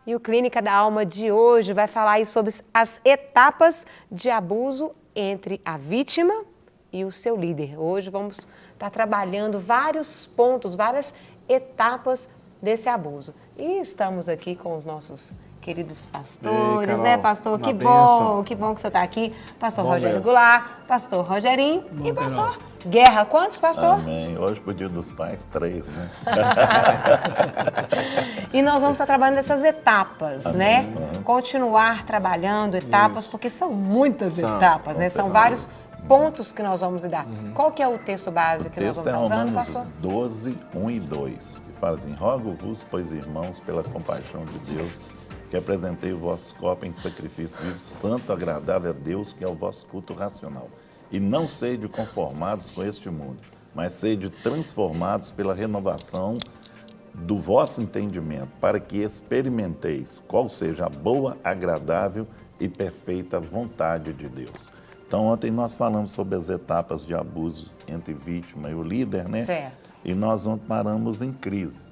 E o Clínica da Alma de hoje vai falar aí sobre as etapas de abuso entre a vítima e o seu líder. Hoje vamos estar trabalhando vários pontos, várias etapas desse abuso. E estamos aqui com os nossos queridos pastores, Carol, né, pastor? Que bênção. bom que você está aqui. Pastor Bom Rogério mesmo. Goulart, pastor Rogerinho e pastor Guerra. Quantos, pastor? Amém. Hoje, pro Dia dos Pais, 3, né? E nós vamos estar trabalhando nessas etapas, Amém. né? Continuar trabalhando etapas, porque são muitas etapas, né? São certeza. vários pontos que nós vamos lidar. Qual que é o texto base que O nós texto vamos é estar usando, Romanos pastor? 12, 1 e 2, que fala assim: rogo-vos, pois irmãos, pela compaixão de Deus, que apresentei o vosso corpo em sacrifício vivo, santo, agradável a Deus, que é o vosso culto racional. E não sede conformados com este mundo, mas sede transformados pela renovação do vosso entendimento, para que experimenteis qual seja a boa, agradável e perfeita vontade de Deus. Então, ontem nós falamos sobre as etapas de abuso entre vítima e o líder, né? Certo. E nós paramos em crise.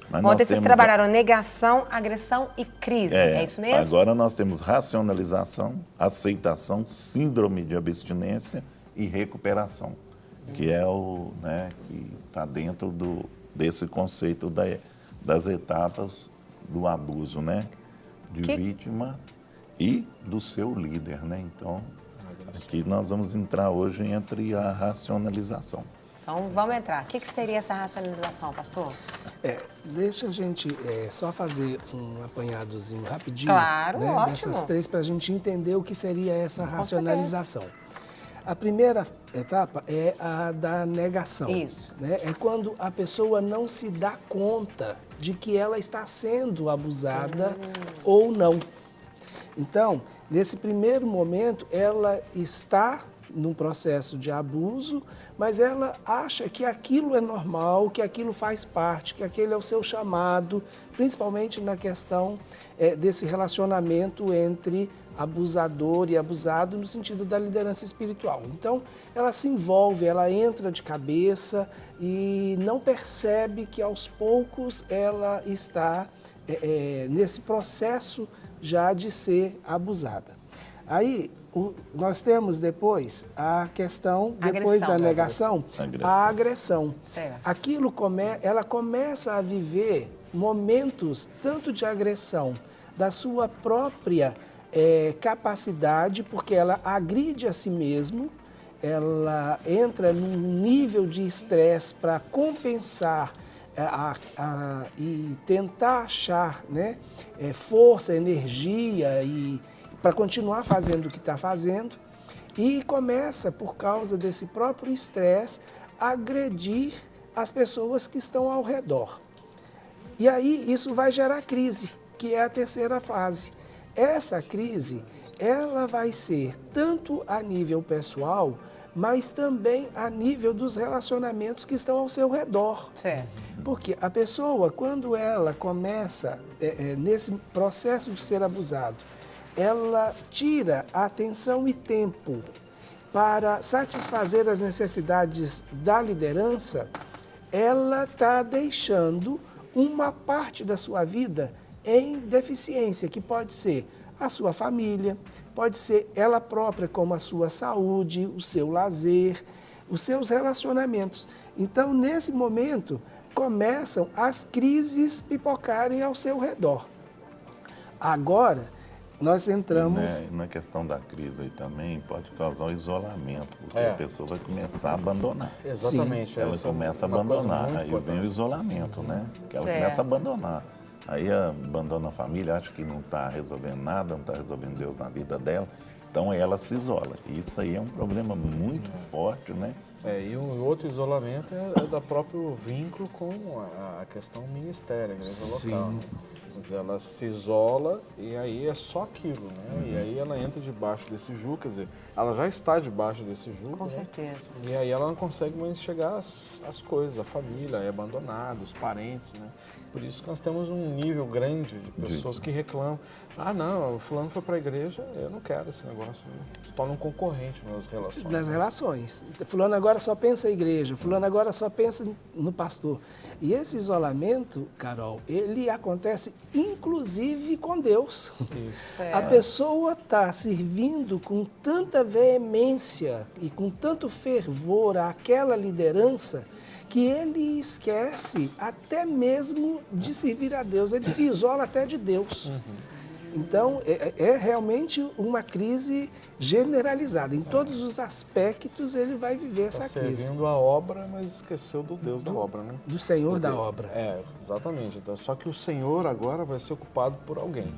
Mas Ontem vocês trabalharam negação, agressão e crise, é isso mesmo? Agora nós temos racionalização, aceitação, síndrome de abstinência e recuperação, que é o, né, que está dentro desse conceito das etapas do abuso, né? De vítima e do seu líder, né? Então, aqui nós vamos entrar hoje entre a racionalização. Então, vamos entrar. O que seria essa racionalização, pastor? Deixa a gente só fazer um apanhadozinho rapidinho. Claro, né, ótimo. dessas três para a gente entender o que seria essa racionalização. A primeira etapa é a da negação. Isso. Né? É quando a pessoa não se dá conta de que ela está sendo abusada ou não. Então, nesse primeiro momento, ela está num processo de abuso, mas ela acha que aquilo é normal, que aquilo faz parte, que aquele é o seu chamado, principalmente na questão desse relacionamento entre abusador e abusado no sentido da liderança espiritual. Então, ela se envolve, ela entra de cabeça e não percebe que aos poucos ela está nesse processo já de ser abusada. Aí, nós temos depois a questão, depois da negação, a agressão. Certo. Aquilo ela começa a viver momentos tanto de agressão da sua própria capacidade, porque ela agride a si mesma, ela entra num nível de estresse para compensar e tentar achar, né, força, energia e para continuar fazendo o que está fazendo, e começa, por causa desse próprio estresse, a agredir as pessoas que estão ao redor. E aí isso vai gerar crise, que é a terceira fase. Essa crise, ela vai ser tanto a nível pessoal, mas também a nível dos relacionamentos que estão ao seu redor. Certo. Porque a pessoa, quando ela começa nesse processo de ser abusado, ela tira atenção e tempo para satisfazer as necessidades da liderança, ela está deixando uma parte da sua vida em deficiência, que pode ser a sua família, pode ser ela própria, como a sua saúde, o seu lazer, os seus relacionamentos. Então, nesse momento, começam as crises pipocarem ao seu redor. Agora, nós entramos... Na questão da crise aí também pode causar o isolamento, porque a pessoa vai começar a abandonar. Exatamente. Ela começa a abandonar, aí vem o isolamento, né? Que ela começa a abandonar. Aí abandona a família, acha que não está resolvendo nada, não está resolvendo Deus na vida dela, então ela se isola. E isso aí é um problema muito forte, né? E um outro isolamento é da próprio vínculo com a questão ministério, a igreja local. Né? Quer dizer, ela se isola e aí é só aquilo, né? E aí ela entra debaixo desse jugo, quer dizer, ela já está debaixo desse jugo. Com né? certeza. E aí ela não consegue mais enxergar as coisas, a família é abandonada, os parentes, né? Por isso que nós temos um nível grande de pessoas que reclamam. Ah, não, o fulano foi para a igreja, eu não quero esse negócio. Se torna um concorrente nas relações. Nas relações. Fulano agora só pensa em igreja, fulano agora só pensa no pastor. E esse isolamento, Carol, ele acontece inclusive com Deus. Isso. A pessoa está servindo com tanta veemência e com tanto fervor àquela liderança que ele esquece até mesmo de servir a Deus. Ele se isola até de Deus. Então, é realmente uma crise generalizada. Em todos os aspectos, ele vai viver essa crise. Servindo a obra, mas esqueceu do Deus da obra, né? Do Senhor Quer dizer, da obra. Exatamente. Então, só que o Senhor agora vai ser ocupado por alguém,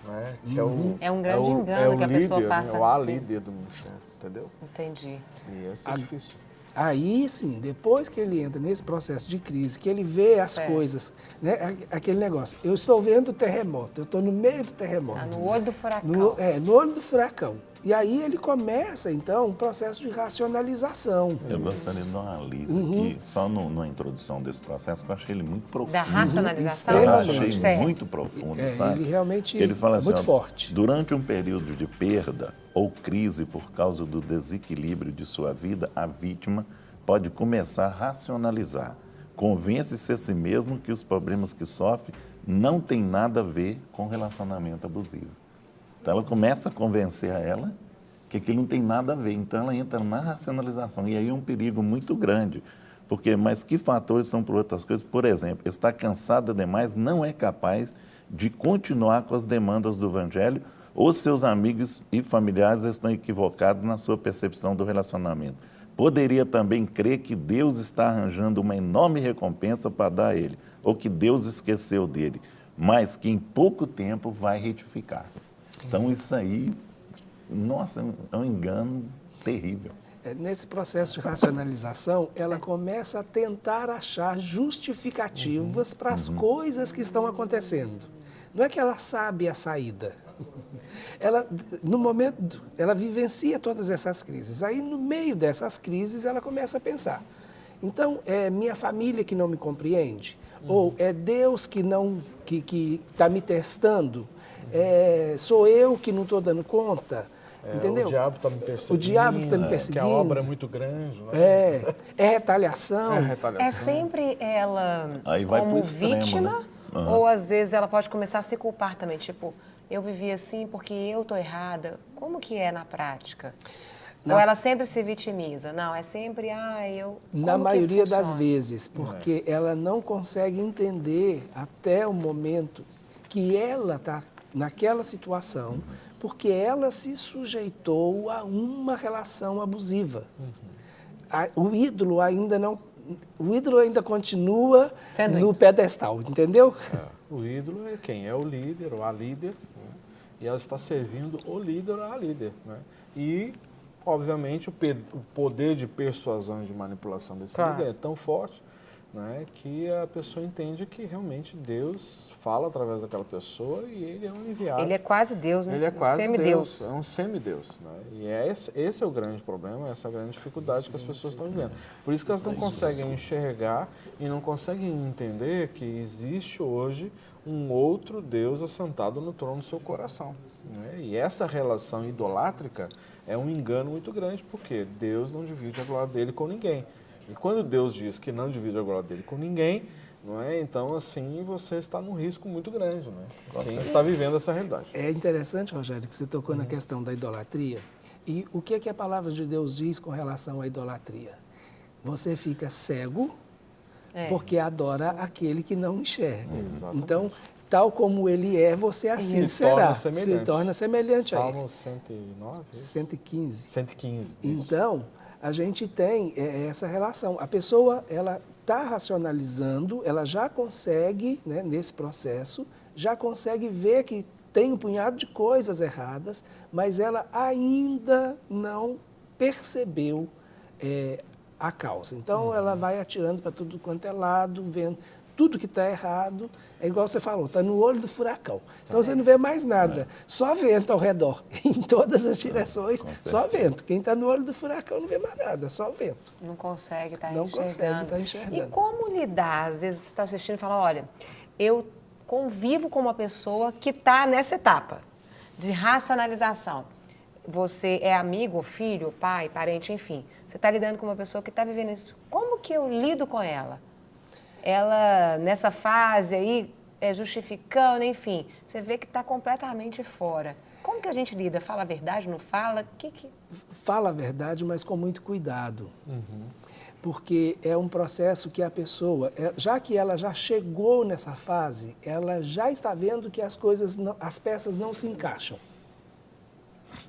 né? Que É um grande engano que a pessoa líder, passa. Né? O líder do ministério, entendeu? Entendi. E esse é difícil. Aí sim, depois que ele entra nesse processo de crise, que ele vê as coisas, né? Aquele negócio, eu estou vendo o terremoto, eu estou no meio do terremoto. Tá no olho do furacão. No olho do furacão. E aí ele começa, então, um processo de racionalização. Eu gostaria de dar uma lida aqui, só na introdução desse processo, que eu achei ele muito profundo. Da racionalização? Eu Extremamente. achei muito profundo, sabe? Ele realmente Que ele fala assim, muito ó, forte. Durante um período de perda ou crise por causa do desequilíbrio de sua vida, a vítima pode começar a racionalizar. Convence-se a si mesmo que os problemas que sofre não têm nada a ver com relacionamento abusivo. Então ela começa a convencer a ela que aquilo não tem nada a ver. Então ela entra na racionalização. E aí é um perigo muito grande. Porque, mas que fatores são por outras coisas? Por exemplo, está cansada demais, não é capaz de continuar com as demandas do Evangelho, ou seus amigos e familiares estão equivocados na sua percepção do relacionamento. Poderia também crer que Deus está arranjando uma enorme recompensa para dar a ele, ou que Deus esqueceu dele, mas que em pouco tempo vai retificar. Então isso aí, nossa, é um engano terrível. Nesse processo de racionalização, ela começa a tentar achar justificativas para as coisas que estão acontecendo. Não é que ela sabe a saída. Ela, no momento, ela vivencia todas essas crises. Aí, no meio dessas crises, ela começa a pensar. Então, é minha família que não me compreende? Ou é Deus que não que está me testando? Sou eu que não estou dando conta? Entendeu? O diabo está me perseguindo. O diabo está me perseguindo. Que a obra é muito grande. Né? É retaliação. É sempre ela Aí vai como pro extremo, vítima, né? ou às vezes ela pode começar a se culpar também, tipo, eu vivi assim porque eu estou errada. Como que é na prática? Ou ela sempre se vitimiza? Não, é sempre, eu... Na maioria das vezes, porque ela não consegue entender até o momento que ela está naquela situação, porque ela se sujeitou a uma relação abusiva. O ídolo ainda continua no pedestal, entendeu? O ídolo é quem? É o líder ou a líder, né? E ela está servindo o líder ou a líder. Né? E, obviamente, o poder de persuasão e de manipulação desse líder é tão forte, né, que a pessoa entende que realmente Deus fala através daquela pessoa e ele é um enviado. Ele é quase Deus, né? Ele é quase semideus. Deus, é um semideus. Né? E esse é o grande problema, essa é a grande dificuldade que as pessoas estão vivendo. Por isso que elas não conseguem enxergar e não conseguem entender que existe hoje um outro Deus assentado no trono do seu coração. Né? E essa relação idolátrica é um engano muito grande, porque Deus não divide a glória dele com ninguém. E quando Deus diz que não divide a glória dele com ninguém, não é? Então, assim, você está num risco muito grande, né? Quem está vivendo essa realidade. É interessante, Rogério, que você tocou na questão da idolatria. E o que é que a palavra de Deus diz com relação à idolatria? Você fica cego porque adora aquele que não enxerga. Exatamente. Então, tal como ele é, você assim será. Se torna semelhante a ele. Salmo 109? 115. 115. Então, a gente tem essa relação. A pessoa, ela está racionalizando, ela já consegue, né, nesse processo, já consegue ver que tem um punhado de coisas erradas, mas ela ainda não percebeu a causa. Então, ela vai atirando para tudo quanto é lado, vendo tudo que está errado. É igual você falou, está no olho do furacão. Então, você não vê mais nada, só vento ao redor, em todas as direções, só vento. Quem está no olho do furacão não vê mais nada, só vento. Não consegue estar enxergando. E como lidar? Às vezes você está assistindo e fala, olha, eu convivo com uma pessoa que está nessa etapa de racionalização. Você é amigo, filho, pai, parente, enfim. Você está lidando com uma pessoa que está vivendo isso. Como que eu lido com ela? Ela, nessa fase aí, justificando, enfim, você vê que está completamente fora. Como que a gente lida? Fala a verdade, não fala? Fala a verdade, mas com muito cuidado. Porque é um processo que a pessoa, já que ela já chegou nessa fase, ela já está vendo que as peças não se encaixam.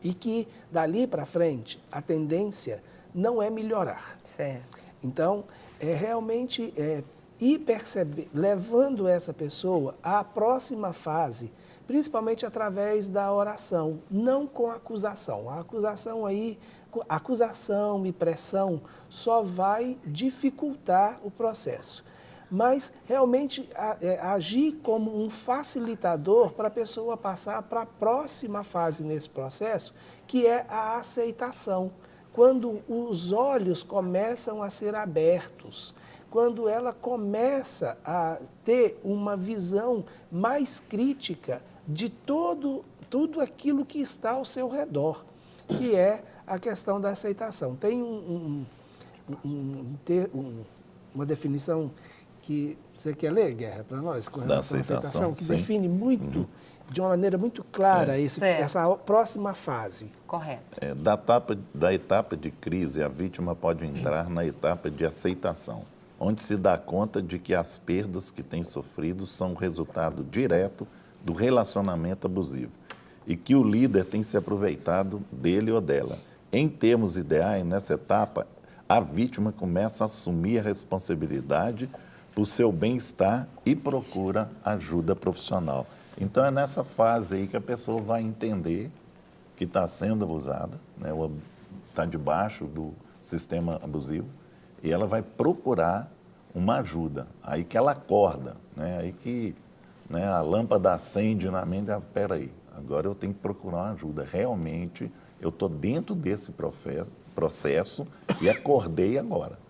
E que dali para frente a tendência não é melhorar. Certo. Então, realmente ir levando essa pessoa à próxima fase, principalmente através da oração, não com acusação. A acusação e pressão só vai dificultar o processo. Mas realmente agir como um facilitador para a pessoa passar para a próxima fase nesse processo, que é a aceitação. Quando os olhos começam a ser abertos, quando ela começa a ter uma visão mais crítica de tudo aquilo que está ao seu redor, que é a questão da aceitação. Tem uma definição que você quer ler, Guerra, para nós, com relação à aceitação, que define muito, de uma maneira muito clara, essa próxima fase. Correto. Da etapa de crise, a vítima pode entrar na etapa de aceitação, onde se dá conta de que as perdas que tem sofrido são resultado direto do relacionamento abusivo e que o líder tem se aproveitado dele ou dela. Em termos ideais, nessa etapa, a vítima começa a assumir a responsabilidade por seu bem-estar e procura ajuda profissional. Então, é nessa fase aí que a pessoa vai entender que está sendo abusada, né, está debaixo do sistema abusivo, e ela vai procurar uma ajuda. Aí que ela acorda, né, aí que a lâmpada acende na mente, peraí, agora eu tenho que procurar uma ajuda. Realmente, eu estou dentro desse processo e acordei agora.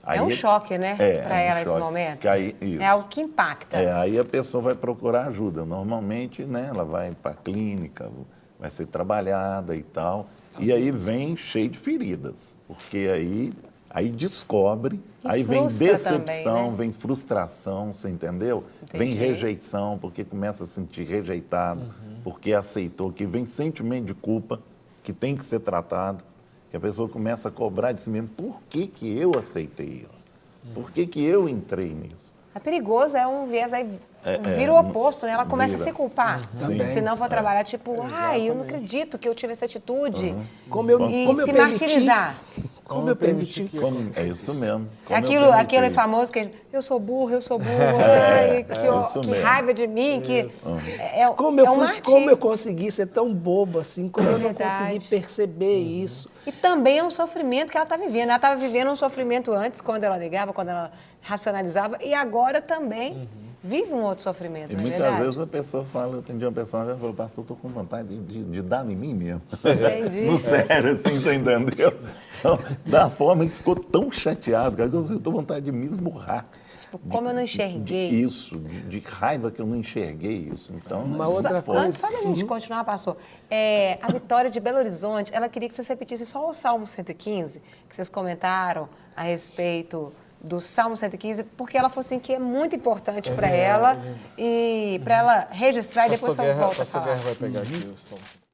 Aí, é um choque, né, para ela nesse momento? É algo que impacta. Aí a pessoa vai procurar ajuda. Normalmente, né, ela vai para a clínica, vai ser trabalhada e tal. E aí vem cheio de feridas, porque aí descobre, aí vem decepção, também, né? vem frustração, você entendeu? Entendi. Vem rejeição, porque começa a se sentir rejeitado, porque aceitou, que vem sentimento de culpa, que tem que ser tratado. Que a pessoa começa a cobrar de si mesmo, por que eu aceitei isso? Por que eu entrei nisso? É perigoso, é um viés aí, vira o oposto, né? Ela começa a se culpar. Se não for trabalhar, tipo, eu não acredito que eu tive essa atitude. Se martirizar. Como eu permiti que é isso mesmo. Aquele famoso que eu sou burro, ai, que raiva de mim, como eu consegui ser tão bobo assim, como eu não consegui perceber isso. E também é um sofrimento que ela está vivendo. Ela estava vivendo um sofrimento antes, quando ela ligava, quando ela racionalizava, e agora também vive um outro sofrimento, e não é muitas verdade? vezes a pessoa fala, eu atendi uma pessoa já falou, pastor, eu estou com vontade de dar em mim mesmo. Entendi. No sério, assim, você entendeu? Então, da forma que ficou tão chateado, cara, eu estou com vontade de me esmurrar. Como eu não enxerguei. De raiva que eu não enxerguei isso. Então, uma outra coisa. Só da gente continuar, pastor, a Vitória de Belo Horizonte, ela queria que você repetisse só o Salmo 115, que vocês comentaram a respeito do Salmo 115, porque ela falou assim que é muito importante para ela e para ela registrar e depois só volta a falar. Pastor Guerra vai pegar aqui o som.